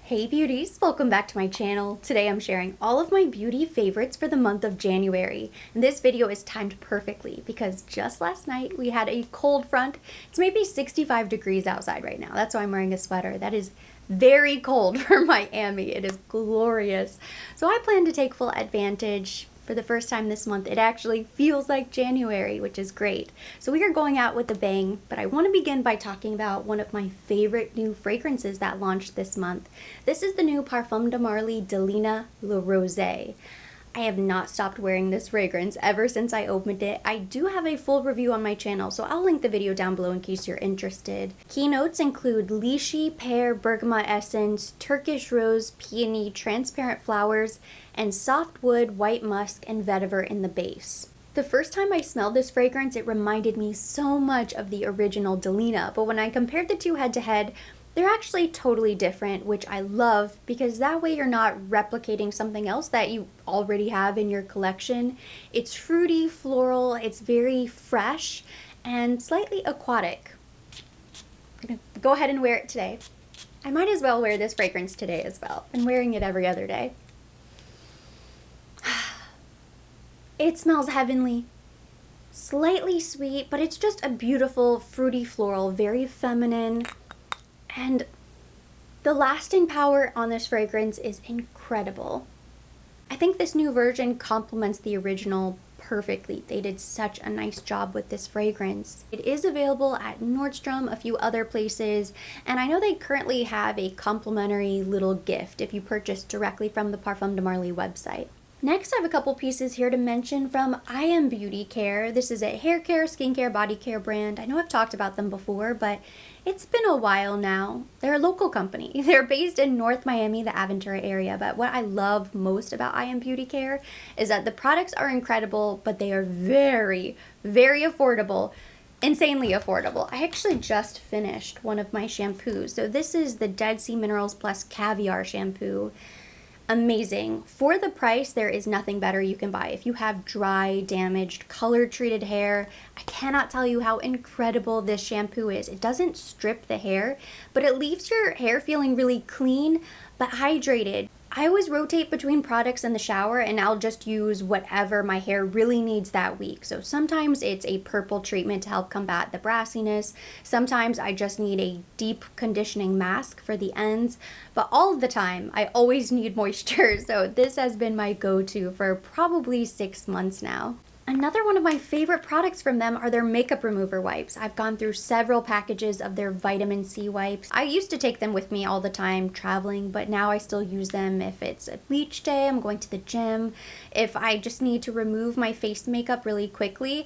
Hey beauties, welcome back to my channel. Today I'm sharing all of my beauty favorites for the month of January. And this video is timed perfectly because just last night we had a cold front. It's maybe 65 degrees outside right now. That's why I'm wearing a sweater. That is very cold for Miami. It is glorious. So I plan to take full advantage. For the first time this month, it actually feels like January, which is great. So we are going out with a bang, but I want to begin by talking about one of my favorite new fragrances that launched this month. This is the new Parfum de Marly Delina Le Rosé. I have not stopped wearing this fragrance ever since I opened it. I do have a full review on my channel, so I'll link the video down below in case you're interested. Keynotes include lychee, pear, bergamot essence, Turkish rose, peony, transparent flowers, and soft wood, white musk, and vetiver in the base. The first time I smelled this fragrance, it reminded me so much of the original Delina, but when I compared the two head to head, they're actually totally different, which I love because that way you're not replicating something else that you already have in your collection. It's fruity, floral, it's very fresh, and slightly aquatic. I'm gonna go ahead and wear it today. I might as well wear this fragrance today as well. I'm wearing it every other day. It smells heavenly. Slightly sweet, but it's just a beautiful, fruity floral, very feminine. And the lasting power on this fragrance is incredible. I think this new version complements the original perfectly. They did such a nice job with this fragrance. It is available at Nordstrom, a few other places, and I know they currently have a complimentary little gift if you purchase directly from the Parfum de Marly website. Next, I have a couple pieces here to mention from I Am Beauty Care. This is a hair care, skincare, body care brand. I know I've talked about them before, but it's been a while now. They're a local company. They're based in North Miami, the Aventura area, but what I love most about I Am Beauty Care is that the products are incredible, but they are very, very affordable. Insanely affordable. I actually just finished one of my shampoos. So this is the Dead Sea Minerals Plus Caviar shampoo. Amazing. For the price, there is nothing better you can buy. If you have dry, damaged, color-treated hair, I cannot tell you how incredible this shampoo is. It doesn't strip the hair, but it leaves your hair feeling really clean, but hydrated. I always rotate between products in the shower and I'll just use whatever my hair really needs that week. So sometimes it's a purple treatment to help combat the brassiness. Sometimes I just need a deep conditioning mask for the ends. But all the time, I always need moisture. So this has been my go-to for probably 6 months now. Another one of my favorite products from them are their makeup remover wipes. I've gone through several packages of their vitamin C wipes. I used to take them with me all the time traveling, but now I still use them if it's a beach day, I'm going to the gym, if I just need to remove my face makeup really quickly.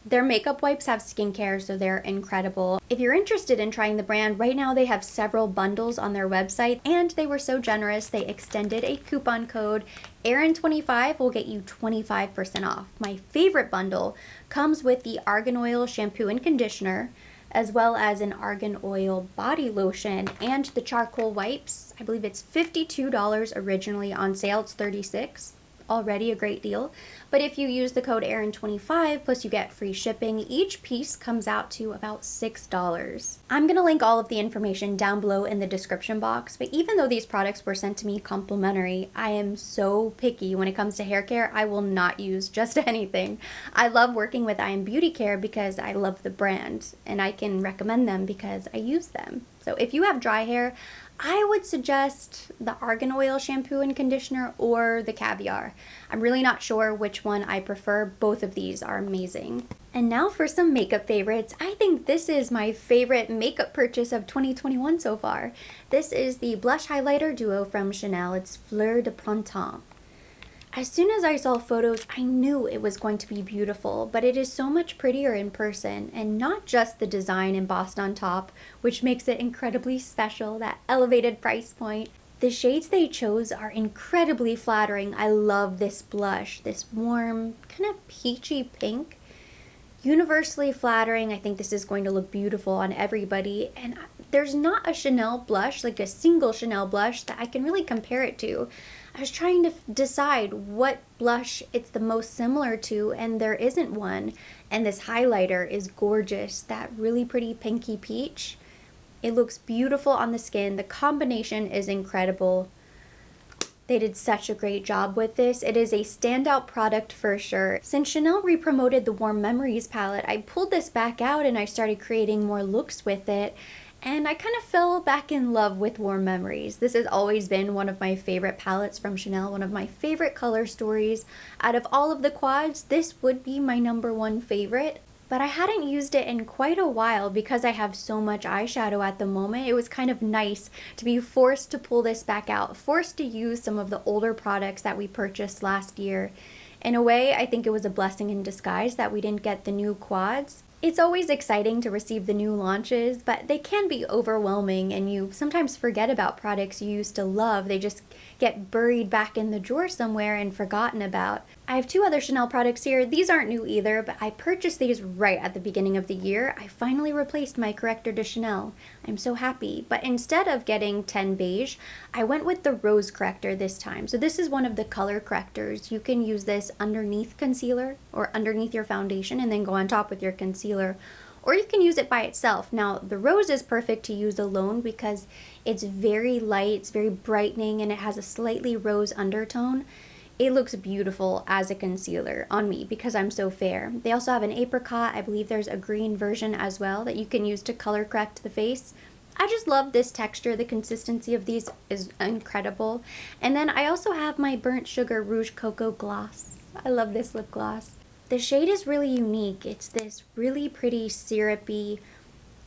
Their makeup wipes have skincare, so they're incredible. If you're interested in trying the brand, right now they have several bundles on their website, and they were so generous, they extended a coupon code. Erin25 will get you 25% off. My favorite bundle comes with the Argan Oil shampoo and conditioner, as well as an Argan Oil body lotion and the charcoal wipes. I believe it's $52 originally, on sale it's $36. Already a great deal, but if you use the code Erin25 plus you get free shipping, each piece comes out to about $6. I'm gonna link all of the information down below in the description box, but even though these products were sent to me complimentary, I am so picky when it comes to hair care. I will not use just anything. I love working with I Am Beauty Care because I love the brand and I can recommend them because I use them. So if you have dry hair, I would suggest the Argan Oil shampoo and conditioner or the Caviar. I'm really not sure which one I prefer. Both of these are amazing. And now for some makeup favorites. I think this is my favorite makeup purchase of 2021 so far. This is the blush highlighter duo from Chanel. It's Fleur de Printemps. As soon as I saw photos, I knew it was going to be beautiful, but it is so much prettier in person, and not just the design embossed on top, which makes it incredibly special, that elevated price point. The shades they chose are incredibly flattering. I love this blush, this warm, kind of peachy pink. Universally flattering. I think this is going to look beautiful on everybody, and there's not a Chanel blush, like a single Chanel blush, that I can really compare it to. I was trying to decide what blush it's the most similar to, and there isn't one. And this highlighter is gorgeous, that really pretty pinky peach. It looks beautiful on the skin. The combination is incredible. They did such a great job with this. It is a standout product for sure. Since Chanel re-promoted the Warm Memories palette, I pulled this back out and I started creating more looks with it. And I kind of fell back in love with Warm Memories. This has always been one of my favorite palettes from Chanel, one of my favorite color stories. Out of all of the quads, this would be my #1 favorite. But I hadn't used it in quite a while because I have so much eyeshadow at the moment. It was kind of nice to be forced to pull this back out, forced to use some of the older products that we purchased last year. In a way, I think it was a blessing in disguise that we didn't get the new quads. It's always exciting to receive the new launches, but they can be overwhelming and you sometimes forget about products you used to love. They just get buried back in the drawer somewhere and forgotten about. I have 2 other Chanel products here. These aren't new either, but I purchased these right at the beginning of the year. I finally replaced my Corrector de Chanel. I'm so happy. But instead of getting 10 Beige, I went with the Rose Corrector this time. So this is one of the color correctors. You can use this underneath concealer or underneath your foundation and then go on top with your concealer. Or you can use it by itself. Now, the Rose is perfect to use alone because it's very light, it's very brightening, and it has a slightly rose undertone. It looks beautiful as a concealer on me because I'm so fair. They also have an apricot. I believe there's a green version as well that you can use to color correct the face. I just love this texture. The consistency of these is incredible. And then I also have my Burnt Sugar Rouge Cocoa Gloss. I love this lip gloss. The shade is really unique. It's this really pretty syrupy,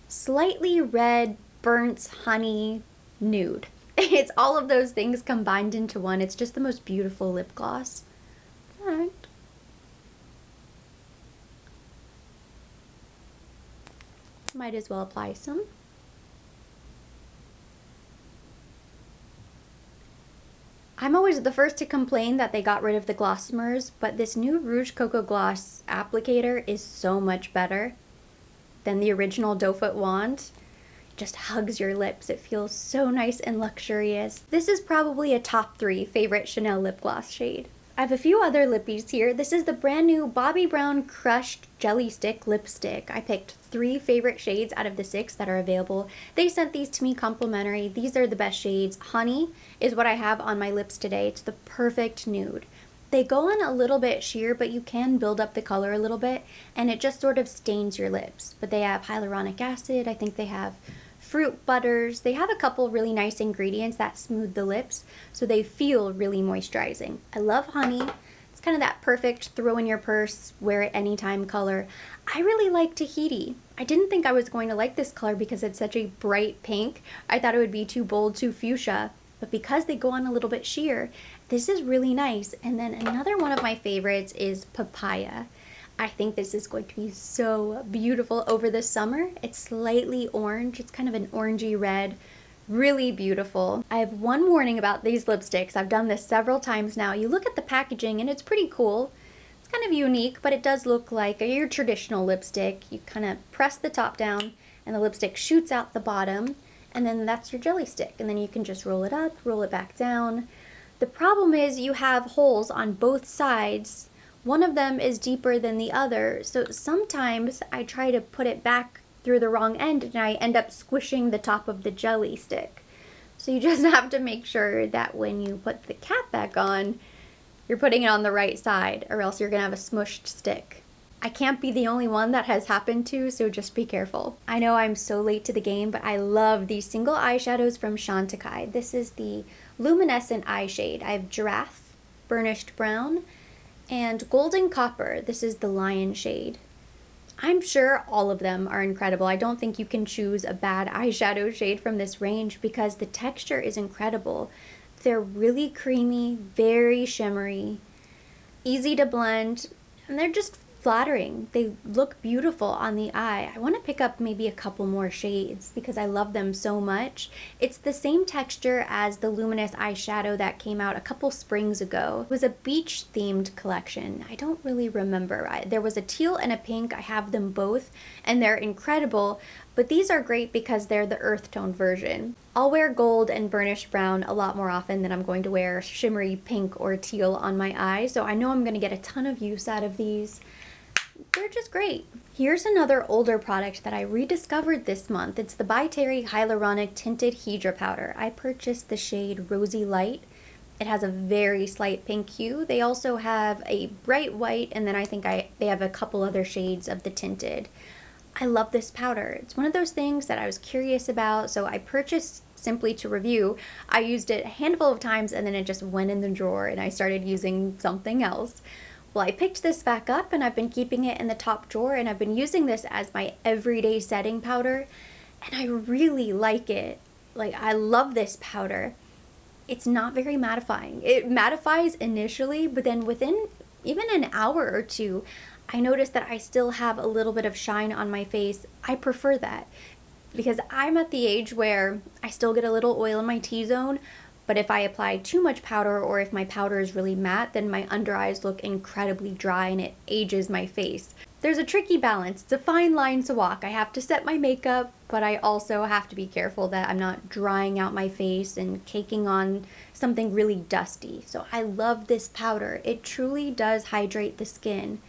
slightly red, burnt honey nude. It's all of those things combined into one. It's just the most beautiful lip gloss. All right. Might as well apply some. I'm always the first to complain that they got rid of the Glossomers, but this new Rouge Cocoa Gloss applicator is so much better than the original Doe Foot wand. It just hugs your lips. It feels so nice and luxurious. This is probably a top 3 favorite Chanel lip gloss shade. I have a few other lippies here. This is the brand new Bobbi Brown Crushed Jelly Stick Lipstick. I picked 3 favorite shades out of the 6 that are available. They sent these to me complimentary. These are the best shades. Honey is what I have on my lips today. It's the perfect nude. They go on a little bit sheer, but you can build up the color a little bit, and it just sort of stains your lips. But they have hyaluronic acid. I think they have fruit butters. They have a couple really nice ingredients that smooth the lips, so they feel really moisturizing. I love Honey. It's kind of that perfect throw in your purse, wear it anytime color. I really like Tahiti. I didn't think I was going to like this color because it's such a bright pink. I thought it would be too bold, too fuchsia, but because they go on a little bit sheer, this is really nice. And then another one of my favorites is Papaya. I think this is going to be so beautiful over the summer. It's slightly orange. It's kind of an orangey red. Really beautiful. I have one warning about these lipsticks. I've done this several times now. You look at the packaging and it's pretty cool. It's kind of unique, but it does look like your traditional lipstick. You kind of press the top down and the lipstick shoots out the bottom, and then that's your jelly stick. And then you can just roll it up, roll it back down. The problem is you have holes on both sides. One of them is deeper than the other, so sometimes I try to put it back through the wrong end and I end up squishing the top of the jelly stick. So you just have to make sure that when you put the cap back on, you're putting it on the right side, or else you're gonna have a smushed stick. I can't be the only one that has happened to, so just be careful. I know I'm so late to the game, but I love these single eyeshadows from Chantecaille. This is the Luminescent Eye Shade. I have Giraffe, Burnished Brown, and Golden Copper. This is the Lion shade. I'm sure all of them are incredible. I don't think you can choose a bad eyeshadow shade from this range because the texture is incredible. They're really creamy, very shimmery, easy to blend, and they're just flattering. They look beautiful on the eye. I want to pick up maybe a couple more shades because I love them so much. It's the same texture as the luminous eyeshadow that came out a couple springs ago. It was a beach themed collection. I don't really remember. There was a teal and a pink. I have them both and they're incredible, but these are great because they're the earth tone version. I'll wear gold and burnished brown a lot more often than I'm going to wear shimmery pink or teal on my eye, so I know I'm going to get a ton of use out of these. they're just great. Here's another older product that I rediscovered this month. It's the By Terry Hyaluronic Tinted Hydra Powder. I purchased the shade Rosy Light. It has a very slight pink hue. They also have a bright white, and then I think they have a couple other shades of the tinted. I love this powder. It's one of those things that I was curious about, so I purchased simply to review. I used it a handful of times and then it just went in the drawer and I started using something else. Well, I picked this back up and I've been keeping it in the top drawer, and I've been using this as my everyday setting powder, and I really like it. Like, I love this powder. It's not very mattifying. It mattifies initially, but then within even an hour or two, I notice that I still have a little bit of shine on my face. I prefer that because I'm at the age where I still get a little oil in my T-zone, but if I apply too much powder or if my powder is really matte, then my under eyes look incredibly dry and it ages my face. There's a tricky balance. It's a fine line to walk. I have to set my makeup, but I also have to be careful that I'm not drying out my face and caking on something really dusty. So I love this powder. It truly does hydrate the skin.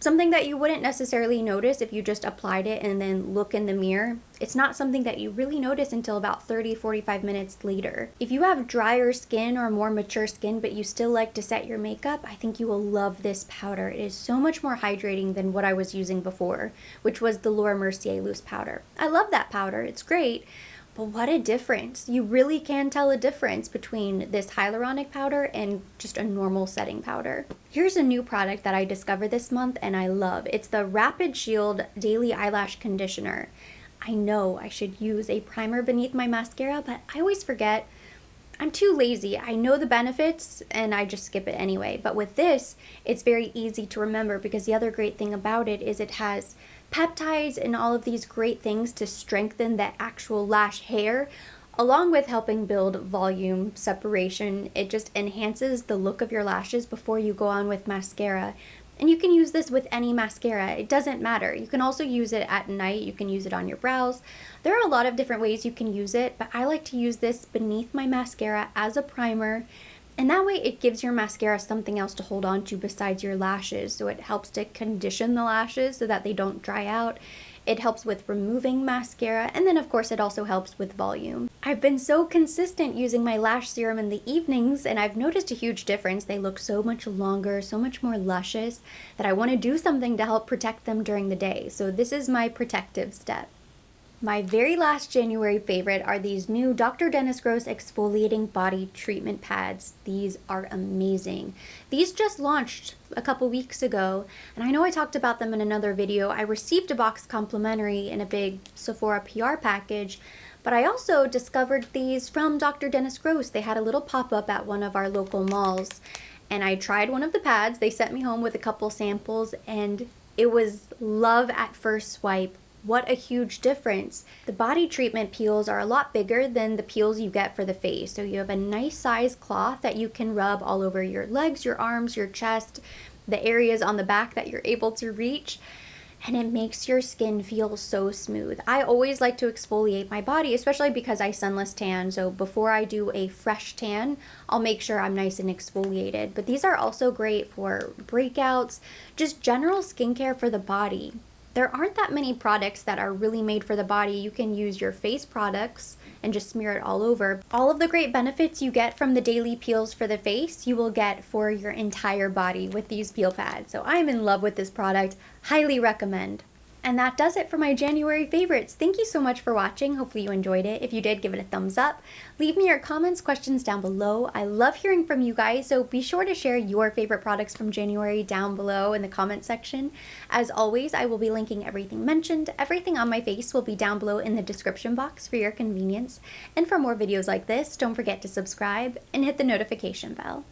Something that you wouldn't necessarily notice if you just applied it and then look in the mirror. It's not something that you really notice until about 30-45 minutes later. If you have drier skin or more mature skin but you still like to set your makeup, I think you will love this powder. It is so much more hydrating than what I was using before, which was the Laura Mercier loose powder. I love that powder. It's great. But what a difference. You really can tell a difference between this hyaluronic powder and just a normal setting powder. Here's a new product that I discovered this month and I love. It's the Rapid Shield Daily Eyelash Conditioner. I know I should use a primer beneath my mascara, but I always forget. I'm too lazy. I know the benefits and I just skip it anyway. But with this, it's very easy to remember because the other great thing about it is it has peptides and all of these great things to strengthen the actual lash hair, along with helping build volume, separation. It just enhances the look of your lashes before you go on with mascara. And you can use this with any mascara. It doesn't matter. You can also use it at night. You can use it on your brows. There are a lot of different ways you can use it, but I like to use this beneath my mascara as a primer. And that way it gives your mascara something else to hold on to besides your lashes. So it helps to condition the lashes so that they don't dry out. It helps with removing mascara, and then of course it also helps with volume. I've been so consistent using my lash serum in the evenings and I've noticed a huge difference. They look so much longer, so much more luscious that I want to do something to help protect them during the day. So this is my protective step. My very last January favorite are these new Dr. Dennis Gross Exfoliating Body Treatment Pads. These are amazing. These just launched a couple weeks ago, and I know I talked about them in another video. I received a box complimentary in a big Sephora PR package, but I also discovered these from Dr. Dennis Gross. They had a little pop-up at one of our local malls, and I tried one of the pads. They sent me home with a couple samples, and it was love at first swipe. What a huge difference. The body treatment peels are a lot bigger than the peels you get for the face. So you have a nice size cloth that you can rub all over your legs, your arms, your chest, the areas on the back that you're able to reach. And it makes your skin feel so smooth. I always like to exfoliate my body, especially because I sunless tan. So before I do a fresh tan, I'll make sure I'm nice and exfoliated. But these are also great for breakouts, just general skincare for the body. There aren't that many products that are really made for the body. You can use your face products and just smear it all over. All of the great benefits you get from the daily peels for the face, you will get for your entire body with these peel pads. So I'm in love with this product. Highly recommend. And that does it for my January favorites. Thank you so much for watching. Hopefully you enjoyed it. If you did, give it a thumbs up. Leave me your comments, questions down below. I love hearing from you guys, so be sure to share your favorite products from January down below in the comment section. As always, I will be linking everything mentioned. Everything on my face will be down below in the description box for your convenience. And for more videos like this, don't forget to subscribe and hit the notification bell.